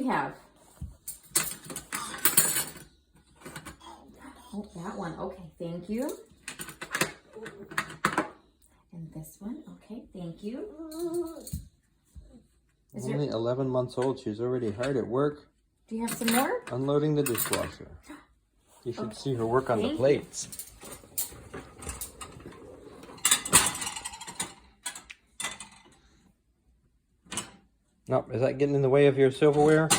we have? Oh, that one. Okay, thank you. And this one. Okay, thank you. Only 11 months old. She's already hard at work. Do you have some more? Unloading the dishwasher. You should see her work on the plates. No, is that getting in the way of your silverware?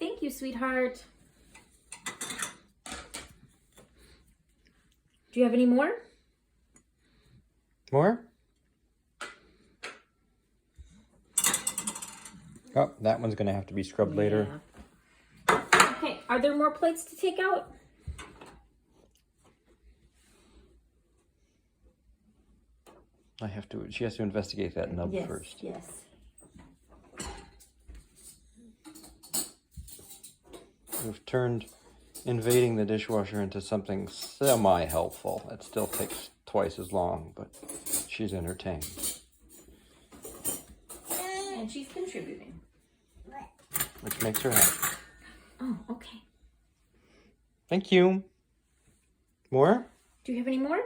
Thank you, sweetheart. Do you have any more? More? Oh, that one's going to have to be scrubbed later. Okay, are there more plates to take out? She has to investigate that nub Yes, first. yes. We've turned invading the dishwasher into something semi-helpful. It still takes twice as long, but she's entertained. And she's contributing. Which makes her happy. Oh, okay. Thank you. More? Do you have any more?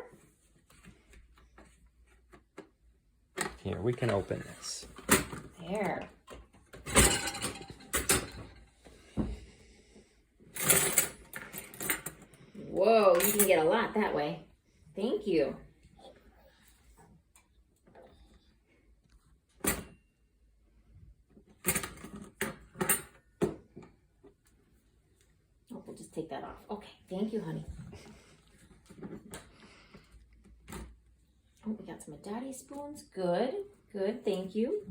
Here, we can open this. There. Whoa, you can get a lot that way. Thank you. Oh, we'll just take that off. Okay, thank you, honey. Oh, we got some of Daddy's spoons. Good, good, thank you.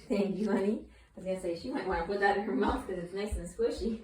Thank you, honey. I was gonna say she might want to put that in her mouth because it's nice and squishy.